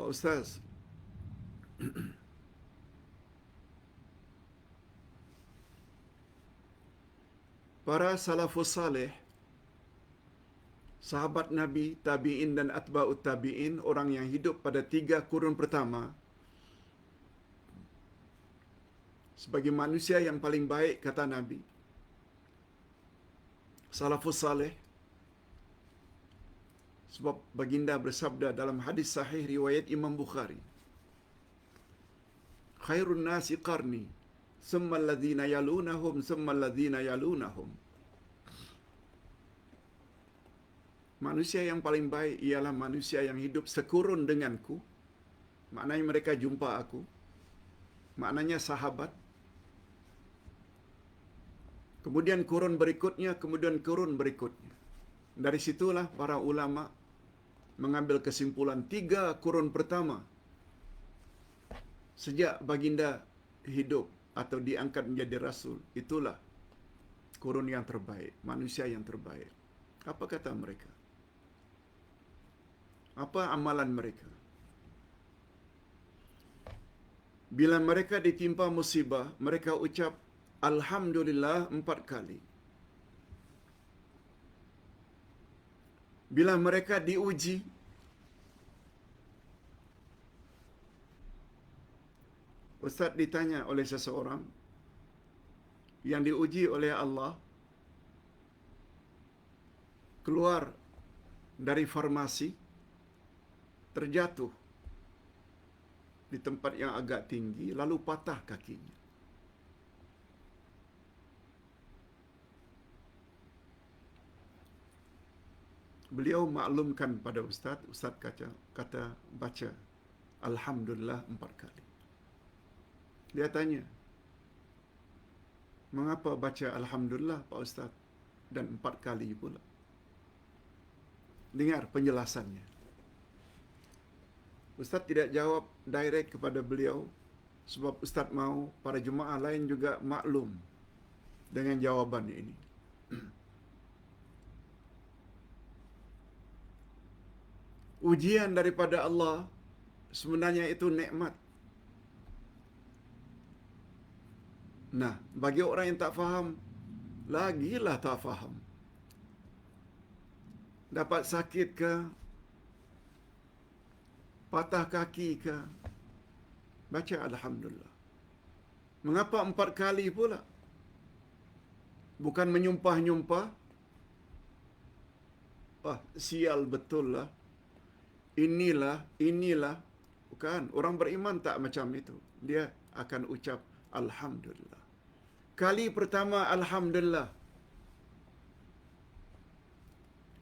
Pak Ustaz, para salafus saleh, sahabat Nabi, tabi'in dan atba'ut tabi'in, orang yang hidup pada 3 kurun pertama, sebagai manusia yang paling baik, kata Nabi. Salafus saleh, sebab baginda bersabda dalam hadis sahih riwayat Imam Bukhari, khairun nasi qarni, summa alladhina yalunahum, summa alladhina yalunahum. Manusia yang paling baik ialah manusia yang hidup sekurun denganku. Maknanya mereka jumpa aku. Maknanya sahabat. Kemudian kurun berikutnya, kemudian kurun berikutnya. Dari situlah para ulama mengambil kesimpulan 3 kurun pertama sejak baginda hidup atau diangkat menjadi rasul, itulah kurun yang terbaik, manusia yang terbaik. Apa kata mereka? Apa amalan mereka? Bila mereka ditimpa musibah, mereka ucap Alhamdulillah 4 kali. Bila mereka diuji, Ustaz ditanya oleh seseorang yang diuji oleh Allah, keluar dari farmasi, terjatuh di tempat yang agak tinggi, lalu patah kakinya. Beliau maklumkan pada Ustaz kata baca Alhamdulillah 4 kali. Dia tanya, mengapa baca Alhamdulillah Pak Ustaz dan 4 kali pula? Dengar penjelasannya. Ustaz tidak jawab direct kepada beliau, sebab Ustaz mahu para jemaah lain juga maklum dengan jawaban ini. Ujian daripada Allah sebenarnya itu nikmat. Nah, bagi orang yang tak faham, lagilah tak faham. Dapat sakit ke, patah kaki ke, baca Alhamdulillah. Mengapa 4 kali pula? Bukan menyumpah-nyumpah. Wah, sial betul lah. Inilah. Bukan. Orang beriman tak macam itu. Dia akan ucap Alhamdulillah. Kali pertama Alhamdulillah.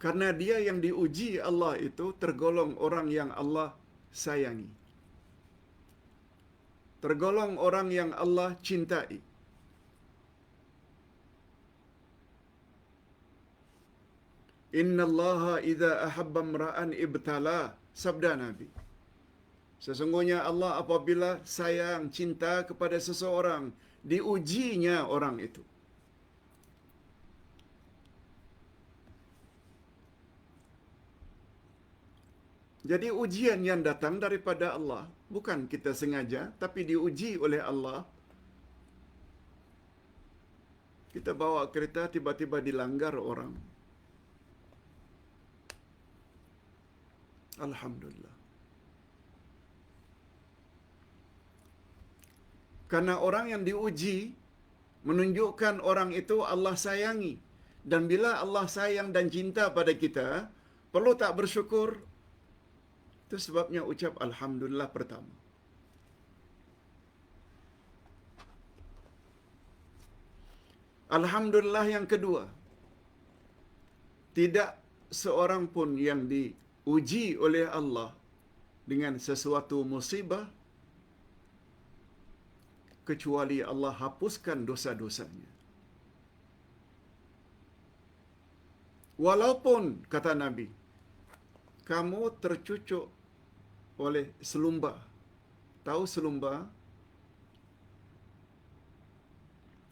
Karena dia yang diuji Allah itu tergolong orang yang Allah sayangi. Tergolong orang yang Allah cintai. Innallaha idza ahabba imra'an ibtala, sabda Nabi. Sesungguhnya Allah apabila sayang, cinta kepada seseorang, diujinya orang itu. Jadi ujian yang datang daripada Allah, bukan kita sengaja, tapi diuji oleh Allah. Kita bawa kereta, tiba-tiba dilanggar orang. Alhamdulillah. Karena orang yang diuji menunjukkan orang itu Allah sayangi. Dan bila Allah sayang dan cinta pada kita, perlu tak bersyukur? Itu sebabnya ucap Alhamdulillah pertama. Alhamdulillah yang kedua. Tidak seorang pun yang diuji oleh Allah dengan sesuatu musibah kecuali Allah hapuskan dosa-dosanya. Walaupun, kata Nabi, kamu tercucuk oleh selumba. Tahu selumba?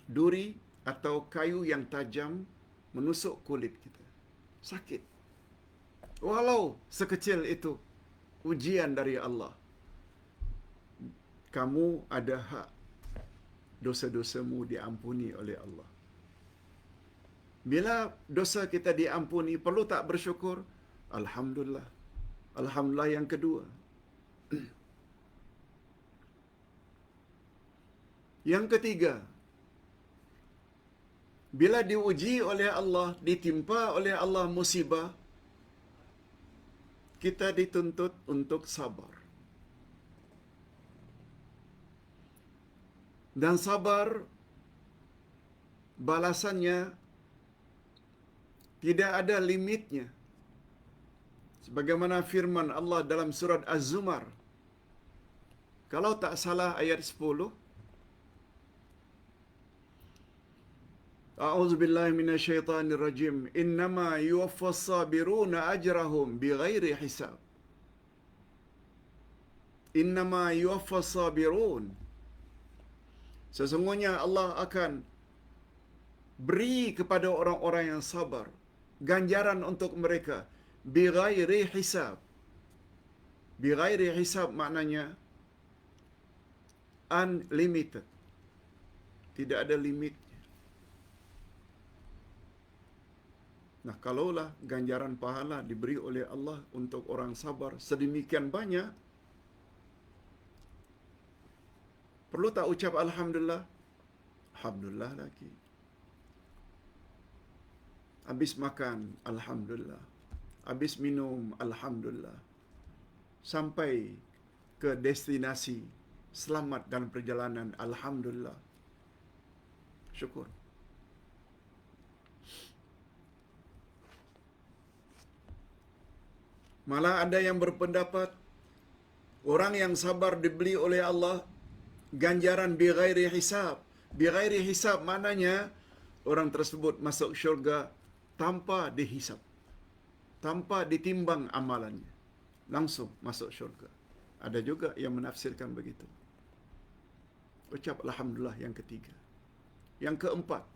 Duri atau kayu yang tajam menusuk kulit kita. Sakit. Walau sekecil itu ujian dari Allah. kamu ada hak dosa-dosamu diampuni oleh Allah. Bila dosa kita diampuni, perlu tak bersyukur? Alhamdulillah. Alhamdulillah yang kedua. Yang ketiga, bila diuji oleh Allah, ditimpa oleh Allah musibah, kita dituntut untuk sabar. Dan sabar balasannya tidak ada limitnya. Sebagaimana firman Allah dalam surat Az-Zumar, kalau tak salah ayat 10, A'udzu billahi minasyaitonir rajim. Innama yuwaffas sabiruna ajrahum bighairi hisab. Innama yuwaffas sabirun. Sesungguhnya Allah akan beri kepada orang-orang yang sabar ganjaran untuk mereka bighairi hisab. Bighairi hisab maknanya unlimited. Tidak ada limit. Nah, kalaulah ganjaran pahala diberi oleh Allah untuk orang sabar sedemikian banyak, perlu tak ucap Alhamdulillah? Alhamdulillah lagi. Habis makan, Alhamdulillah. Habis minum, Alhamdulillah. Sampai ke destinasi, selamat dalam perjalanan, Alhamdulillah. Syukur. Malah ada yang berpendapat, orang yang sabar diberi oleh Allah ganjaran bighairi hisab. Bighairi hisab maknanya orang tersebut masuk syurga tanpa dihisab, tanpa ditimbang amalannya, langsung masuk syurga. Ada juga yang menafsirkan begitu. Ucap Alhamdulillah yang ketiga. Yang keempat,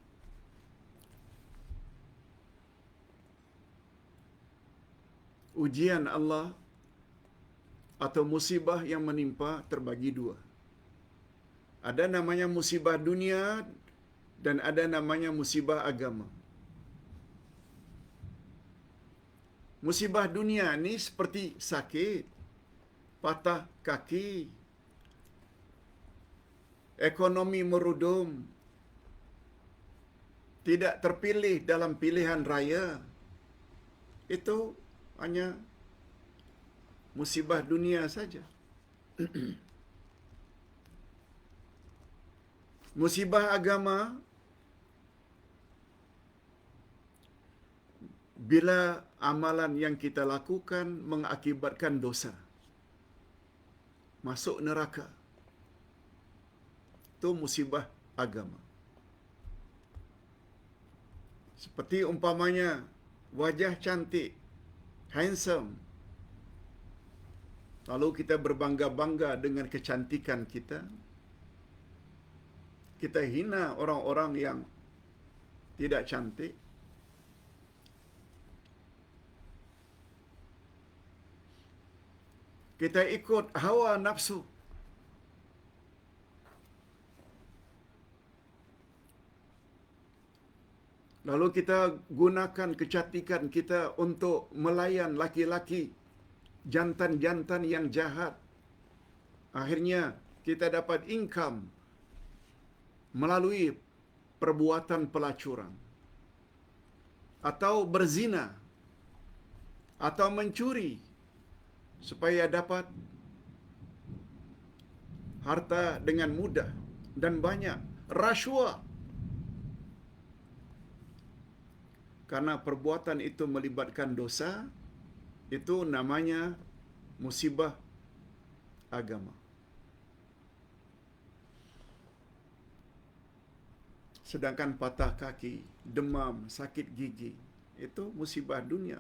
ujian Allah atau musibah yang menimpa terbagi dua. Ada namanya musibah dunia dan ada namanya musibah agama. Musibah dunia ni seperti sakit, patah kaki, ekonomi merudum, tidak terpilih dalam pilihan raya. Itu hanya musibah dunia saja. Musibah agama, bila amalan yang kita lakukan mengakibatkan dosa, masuk neraka. Itu musibah agama. Seperti umpamanya wajah cantik, handsome, lalu kita berbangga-bangga dengan kecantikan kita, kita hina orang-orang yang tidak cantik, kita ikut hawa nafsu, lalu kita gunakan kecantikan kita untuk melayan laki-laki jantan-jantan yang jahat. Akhirnya kita dapat income melalui perbuatan pelacuran, atau berzina, atau mencuri supaya dapat harta dengan mudah dan banyak, rasuah. Karena perbuatan itu melibatkan dosa, itu namanya musibah agama. Sedangkan patah kaki, demam, sakit gigi, itu musibah dunia.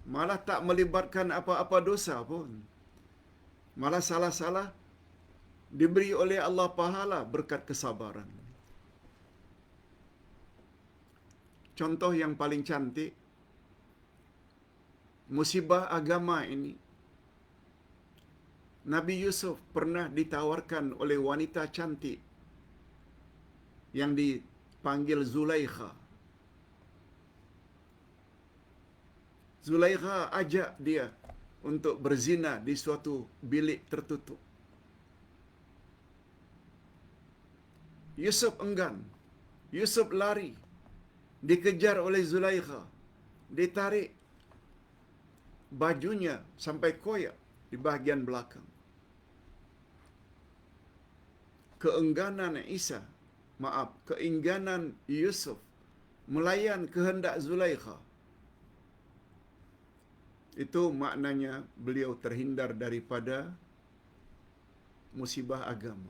Malah tak melibatkan apa-apa dosa pun. Malah salah-salah diberi oleh Allah pahala berkat kesabaran. Contoh yang paling cantik, musibah agama ini Nabi Yusuf pernah ditawarkan oleh wanita cantik yang dipanggil Zulaikha. Zulaikha ajak dia untuk berzina di suatu bilik tertutup. Yusuf enggan. Yusuf lari. Dikejar oleh Zulaikha. Ditarik bajunya sampai koyak di bahagian belakang. Keengganan Yusuf melayan kehendak Zulaikha, itu maknanya beliau terhindar daripada musibah agama.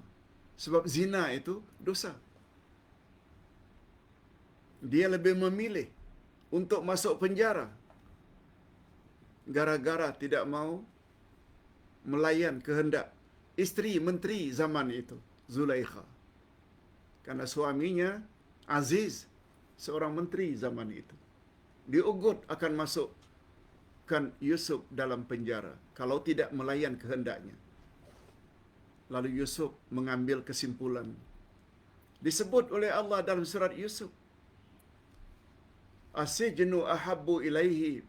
Sebab zina itu dosa. Dia lebih memilih untuk masuk penjara gara-gara tidak mau melayan kehendak isteri menteri zaman itu, Zulaikha. Karena suaminya Aziz, seorang menteri zaman itu. Diugut akan masukkan Yusuf dalam penjara kalau tidak melayan kehendaknya. Lalu Yusuf mengambil kesimpulan. Disebut oleh Allah dalam surat Yusuf, As-sijnu ahabbu ilaihi.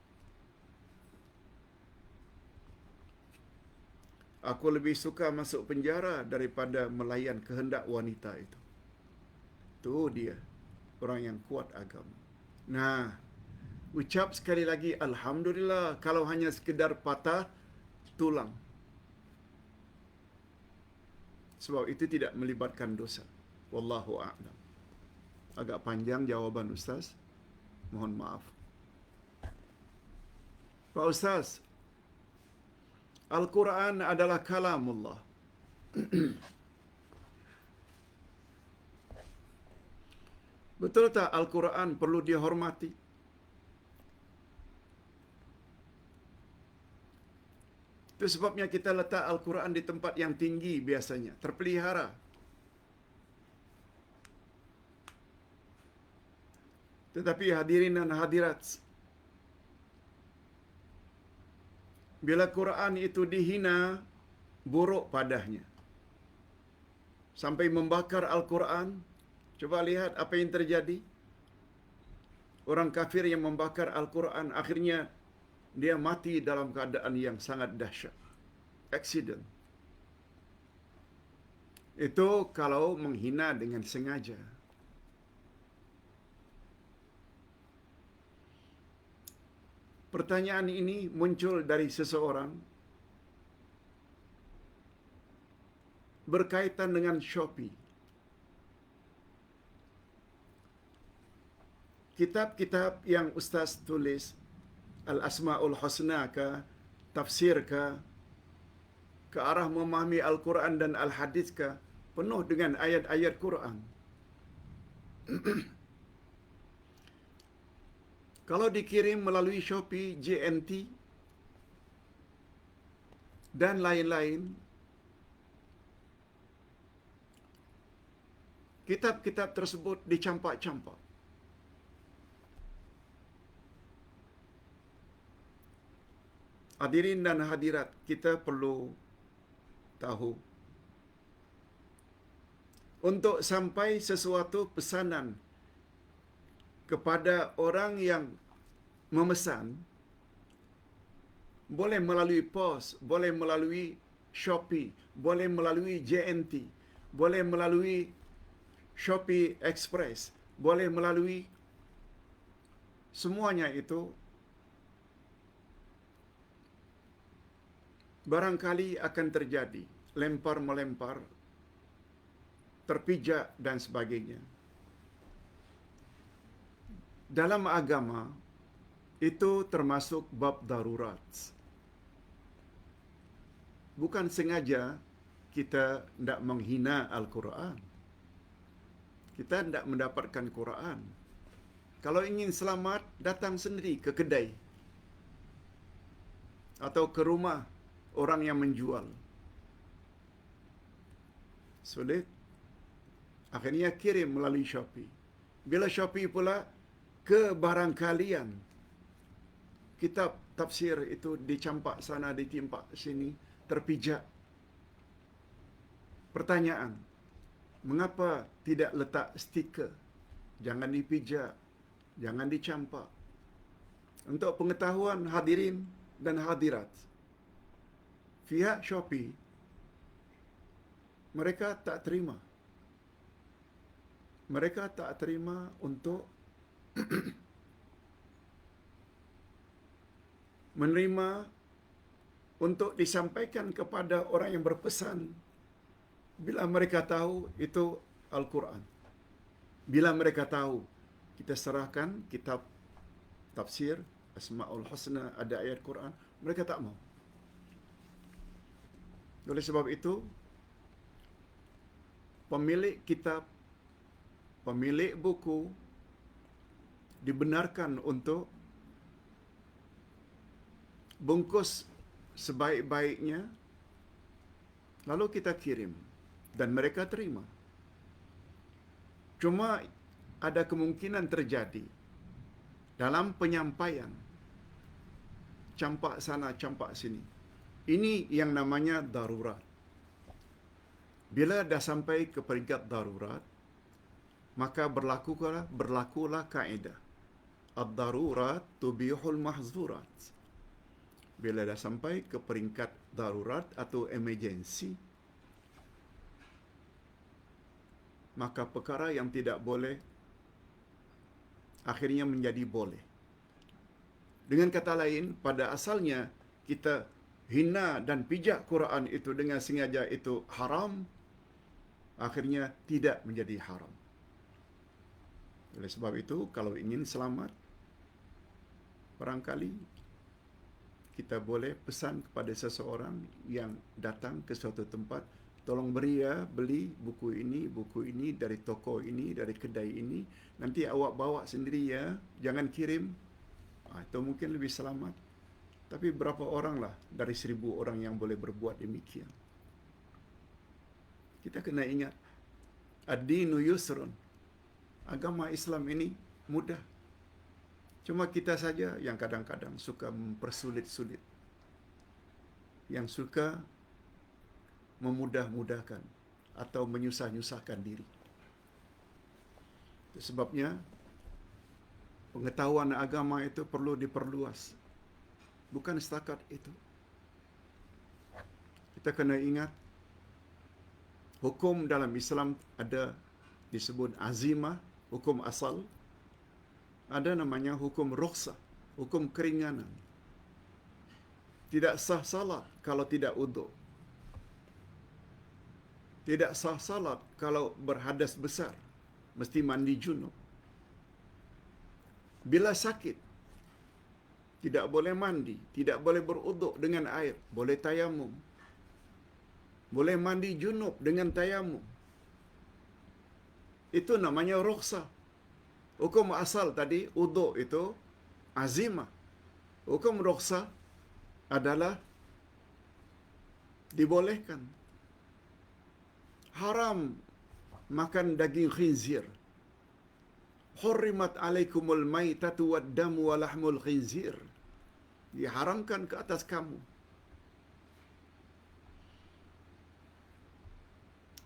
Aku lebih suka masuk penjara daripada melayan kehendak wanita itu. Itu dia, orang yang kuat agama. Nah, ucap sekali lagi Alhamdulillah kalau hanya sekedar patah tulang. Sebab itu tidak melibatkan dosa. Wallahu a'lam. Agak panjang jawaban Ustaz. Mohon maaf. Pak Ustaz, Al-Quran adalah kalamullah. Betul tak Al-Quran perlu dihormati? Itu sebabnya kita letak Al-Quran di tempat yang tinggi biasanya, terpelihara. Tetapi hadirin dan hadirat, bila Quran itu dihina, buruk padanya, sampai membakar Al-Quran, coba lihat apa yang terjadi. Orang kafir yang membakar Al-Quran, akhirnya dia mati dalam keadaan yang sangat dahsyat. Accident. Itu kalau menghina dengan sengaja. Pertanyaan ini muncul dari seseorang berkaitan dengan Shopee. Kitab-kitab yang Ustaz tulis, Al-Asma'ul Husna ke, tafsir ke arah memahami Al-Quran dan Al-Hadis ke, penuh dengan ayat-ayat Quran. Kalau dikirim melalui Shopee, JNT, dan lain-lain, kitab-kitab tersebut dicampak-campak. Hadirin dan hadirat, kita perlu tahu, untuk sampai sesuatu pesanan kepada orang yang memesan, boleh melalui pos, boleh melalui Shopee, boleh melalui JNT, boleh melalui Shopee Express, boleh melalui semuanya itu, barangkali akan terjadi lempar-melempar, terpijak dan sebagainya. Dalam agama, itu termasuk bab darurat. Bukan sengaja kita tidak menghina Al-Quran. Kita tidak mendapatkan Quran. Kalau ingin selamat, datang sendiri ke kedai atau ke rumah orang yang menjual. Sulit. Akhirnya kirim melalui Shopee. Bila Shopee pula ke barang kalian, kitab tafsir itu dicampak sana, ditimpak sini, terpijak. Pertanyaan, mengapa tidak letak stiker? Jangan dipijak, jangan dicampak. Untuk pengetahuan hadirin dan hadirat, pihak Shopee, mereka tak terima. Mereka tak terima untuk menerima untuk disampaikan kepada orang yang berpesan bila mereka tahu itu Al-Quran. Bila mereka tahu kita serahkan kitab tafsir Asmaul Husna, ada ayat Quran, mereka tak mau. Oleh sebab itu, pemilik kitab, pemilik buku dibenarkan untuk bungkus sebaik-baiknya, lalu kita kirim dan mereka terima. Cuma ada kemungkinan terjadi dalam penyampaian, campak sana, campak sini. Ini yang namanya darurat. Bila dah sampai ke peringkat darurat, maka berlakulah kaedah ad-darurat tubihul mahzurat. Bila dah sampai ke peringkat darurat atau emergency, maka perkara yang tidak boleh akhirnya menjadi boleh. Dengan kata lain, pada asalnya kita hina dan pijak Quran itu dengan sengaja itu haram, akhirnya tidak menjadi haram. Oleh sebab itu, kalau ingin selamat, barangkali kita boleh pesan kepada seseorang yang datang ke suatu tempat, tolong beli buku ini dari toko ini, dari kedai ini, nanti awak bawa sendiri ya, jangan kirim. Itu mungkin lebih selamat. Tapi berapa oranglah dari 1000 orang yang boleh berbuat demikian? Kita kena ingat, ad-dinu yusrun. Agama Islam ini mudah. Cuma kita saja yang kadang-kadang suka mempersulit-sulit. Yang suka memudah-mudahkan atau menyusah-nyusahkan diri. Itu sebabnya pengetahuan agama itu perlu diperluas. Bukan setakat itu. Kita kena ingat, hukum dalam Islam ada disebut azimah, hukum asal. Ada namanya hukum rukhsah, hukum keringanan. Tidak sah salat kalau tidak uduk. Tidak sah salat kalau berhadas besar, mesti mandi junub. Bila sakit, tidak boleh mandi, tidak boleh beruduk dengan air, boleh tayamum. Boleh mandi junub dengan tayamum. Itu namanya rukhsah. Hukum asal tadi, uduk itu azimah. Hukum rukhsah adalah dibolehkan. Haram makan daging khinzir. Hurrimat alaikumul maitatu wad-damu wa lahmul khinzir. Diharamkan ke atas kamu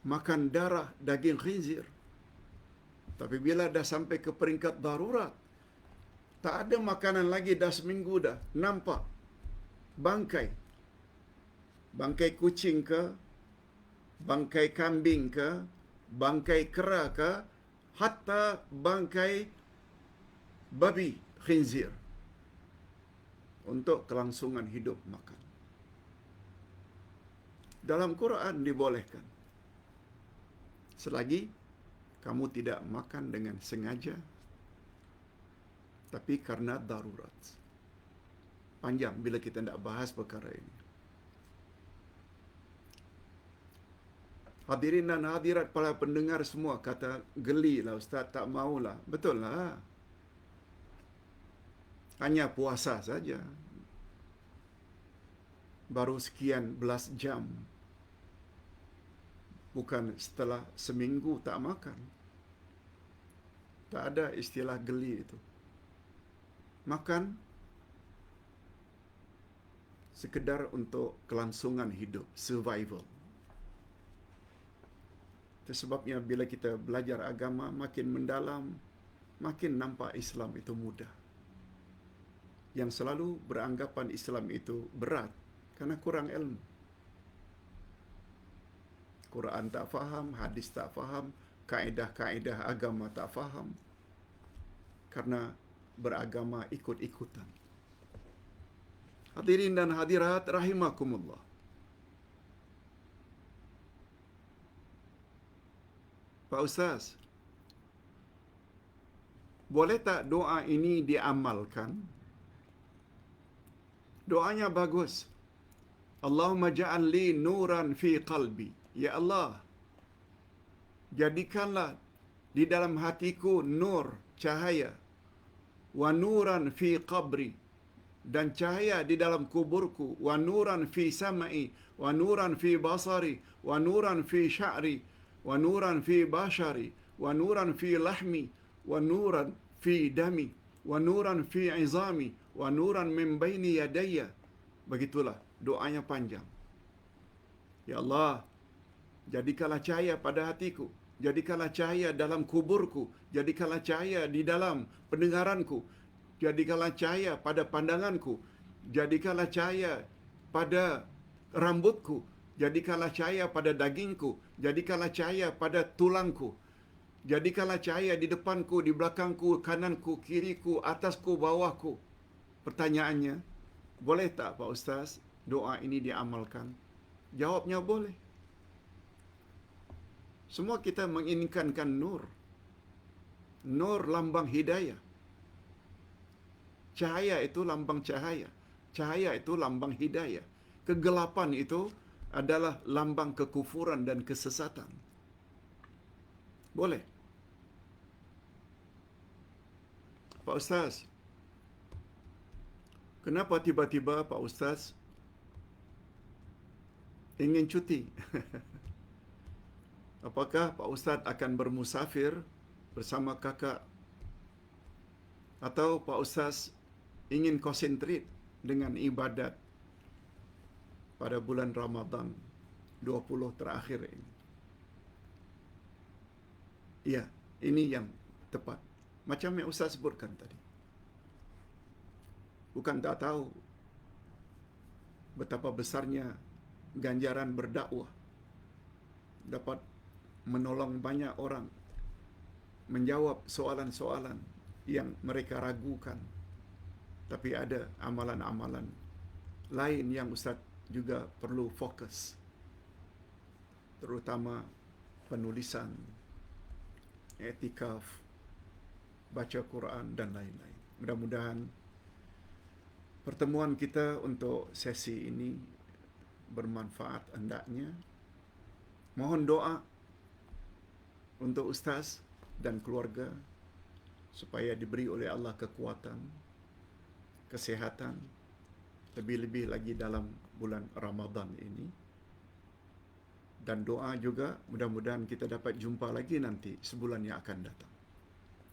makan darah daging khinzir. Tapi bila dah sampai ke peringkat darurat, tak ada makanan lagi dah seminggu dah. Nampak bangkai. Bangkai kucing ke, bangkai kambing ke, bangkai kera ke, hatta bangkai babi khinzir. Untuk kelangsungan hidup makan. Dalam Quran dibolehkan. Selagi kamu tidak makan dengan sengaja, tapi karena darurat. Panjang bila kita nak bahas perkara ini. Hadirin dan hadirat para pendengar semua kata, gelilah Ustaz, tak maulah. Betul lah. Hanya puasa saja. Baru sekian belas jam. Bukan setelah seminggu tak makan. Tak ada istilah geli itu. Makan sekedar untuk kelangsungan hidup, survival. Itu sebabnya bila kita belajar agama makin mendalam, makin nampak Islam itu mudah. Yang selalu beranggapan Islam itu berat karena kurang ilmu. Quran tak faham, hadis tak faham, kaedah-kaedah agama tak faham. Karena beragama ikut-ikutan. Hadirin dan hadirat rahimakumullah. Pak Ustaz, boleh tak doa ini diamalkan? Doanya bagus. Allahumma ja'al li nuran fi qalbi. Ya Allah, jadikanlah di dalam hatiku nur, cahaya. Wa nuran fi qabri. Dan cahaya di dalam kuburku. Wa nuran fi samai. Wa nuran fi basari. Wa nuran fi sya'ri. Wa nuran fi bashari. Wa nuran fi lahmi. Wa nuran fi dami. Wa nuran fi izami. Wa nuran min baini yadayya. Begitulah doanya panjang. Ya Allah, jadikanlah cahaya pada hatiku. Jadikanlah cahaya dalam kuburku. Jadikanlah cahaya di dalam pendengaranku. Jadikanlah cahaya pada pandanganku. Jadikanlah cahaya pada rambutku. Jadikanlah cahaya pada dagingku. Jadikanlah cahaya pada tulangku. Jadikanlah cahaya di depanku, di belakangku, kananku, kiriku, atasku, bawahku. Pertanyaannya, boleh tak Pak Ustaz doa ini diamalkan? Jawabnya boleh. Semua kita menginginkan nur. Nur lambang hidayah. Cahaya itu lambang cahaya. Cahaya itu lambang hidayah. Kegelapan itu adalah lambang kekufuran dan kesesatan. Boleh. Pak Ustaz, kenapa tiba-tiba Pak Ustaz ingin cuti? Apakah Pak Ustaz akan bermusafir bersama kakak? Atau Pak Ustaz ingin konsentrit dengan ibadat pada bulan Ramadan 20 terakhir ini? Ya, ini yang tepat. Macam yang Ustaz sebutkan tadi. Bukan tak tahu betapa besarnya ganjaran berdakwah. Dapat menolong banyak orang menjawab soalan-soalan yang mereka ragukan. Tapi ada amalan-amalan lain yang Ustaz juga perlu fokus. Terutama penulisan, i'tikaf, baca Quran dan lain-lain. Mudah-mudahan pertemuan kita untuk sesi ini bermanfaat hendaknya. Mohon doa untuk Ustaz dan keluarga supaya diberi oleh Allah kekuatan, kesehatan, lebih-lebih lagi dalam bulan Ramadan ini. Dan doa juga mudah-mudahan kita dapat jumpa lagi nanti sebulan yang akan datang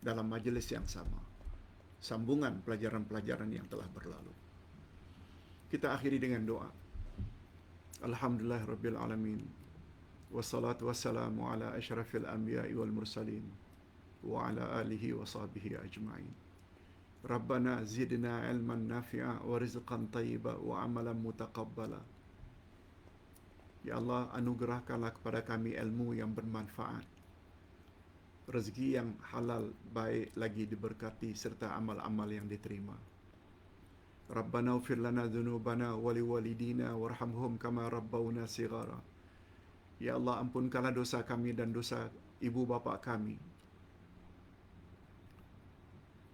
dalam majlis yang sama. Sambungan pelajaran-pelajaran yang telah berlalu. Kita akhiri dengan doa. Alhamdulillah Rabbil Alamin. Wassalatu wassalamu ala asyrafil anbiya'i wal mursalin. Wa ala alihi wa sahbihi ajma'in. Rabbana zidna ilman nafi'a wa rizqan tayyiba wa amalan mutaqabbala. Ya Allah, anugerahkanlah kepada kami ilmu yang bermanfaat, rezeki yang halal, baik lagi diberkati, serta amal-amal yang diterima. Rabbana ufir lana dhunubana wali walidina warhamhum kama rabbawna sighara. Ya Allah, ampunkanlah dosa kami dan dosa ibu bapa kami.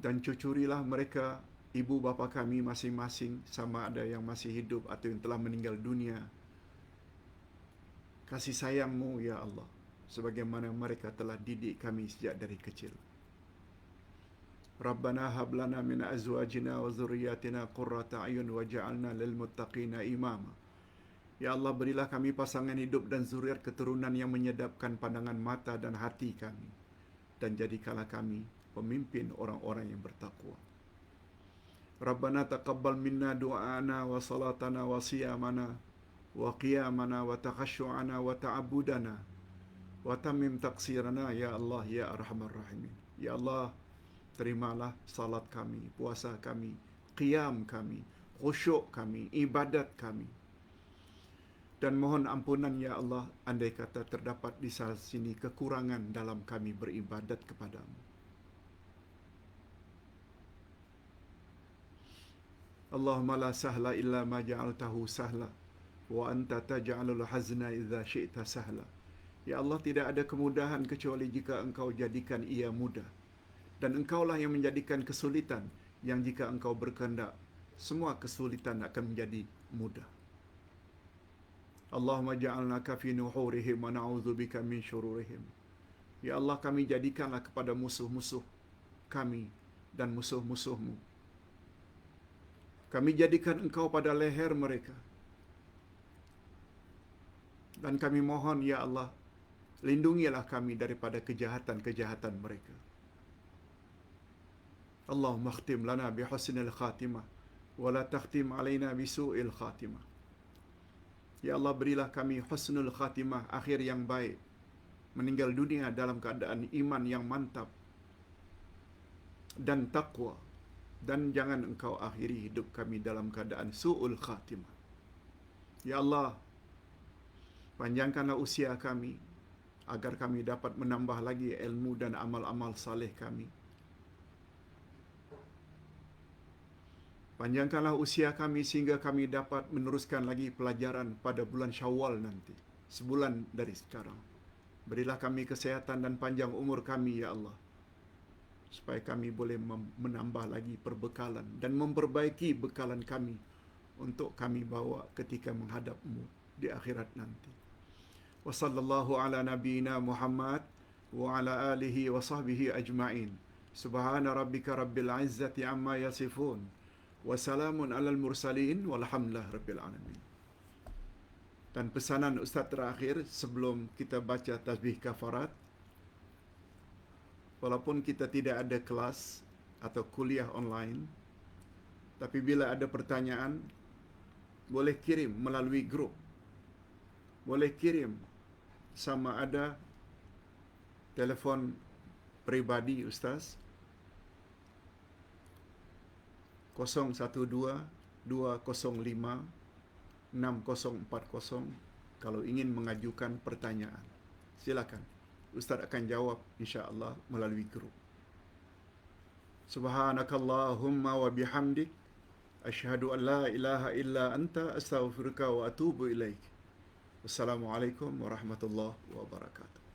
Dan cucurilah mereka, ibu bapa kami masing-masing, sama ada yang masih hidup atau yang telah meninggal dunia. Kasih sayang-Mu, Ya Allah, sebagaimana mereka telah didik kami sejak dari kecil. Rabbana hablana min azwajina wa zurriyatina qurrata a'yun waj'alna lil muttaqina imama. Ya Allah, berilah kami pasangan hidup dan zuriat keturunan yang menyedapkan pandangan mata dan hati kami, dan jadikanlah kami pemimpin orang-orang yang bertakwa. Rabbana taqabbal minna du'ana wa salatana wa siyamana wa qiyamana wa takhashu'ana wa ta'abudana wa tammim taqsirana ya Allah ya arhamar rahimin. Ya Allah, terimalah salat kami, puasa kami, qiyam kami, khusyuk kami, ibadat kami. Dan mohon ampunan ya Allah andai kata terdapat di sini kekurangan dalam kami beribadat kepadamu. Allahumma la sahla illa ma ja'altahu sahla wa anta taj'alul hazna idza syi'ta sahla. Ya Allah, tidak ada kemudahan kecuali jika Engkau jadikan ia mudah. Dan Engkaulah yang menjadikan kesulitan yang jika Engkau berkehendak semua kesulitan akan menjadi mudah. Allahumma ja'alna fi nuhurihim wa na'udzubika min syururihim. Ya Allah, kami jadikanlah kepada musuh-musuh kami dan musuh-musuhmu. Kami jadikan Engkau pada leher mereka. Dan kami mohon, ya Allah, lindungilah kami daripada kejahatan-kejahatan mereka. Allahumma khtim lana bihusnil khatimah wa la takhtim alaina bisu'il khatimah. Ya Allah, berilah kami husnul khatimah, akhir yang baik, meninggal dunia dalam keadaan iman yang mantap dan taqwa, dan jangan Engkau akhiri hidup kami dalam keadaan su'ul khatimah. Ya Allah, panjangkanlah usia kami agar kami dapat menambah lagi ilmu dan amal-amal saleh kami. Panjangkanlah usia kami sehingga kami dapat meneruskan lagi pelajaran pada bulan Syawal nanti, sebulan dari sekarang. Berilah kami kesehatan dan panjang umur kami, ya Allah, supaya kami boleh menambah lagi perbekalan dan memperbaiki bekalan kami untuk kami bawa ketika menghadap-Mu di akhirat nanti. Wa sallallahu ala nabiyyina Muhammad wa ala alihi wa sahbihi ajma'in. Subhana rabbika rabbil izzati amma yasifun. Wa salamun alal mursalin walhamdulillah rabbil alamin. Dan pesanan Ustaz terakhir sebelum kita baca tasbih kafarat, walaupun kita tidak ada kelas atau kuliah online, tapi bila ada pertanyaan, boleh kirim melalui grup. Boleh kirim sama ada telefon pribadi Ustaz 012-205-6040 kalau ingin mengajukan pertanyaan. Silakan. Ustaz akan jawab insya-Allah melalui grup. Subhanakallahumma wa bihamdik asyhadu an la ilaha illa anta astaghfiruka wa atubu ilaik. Wassalamualaikum warahmatullahi wabarakatuh.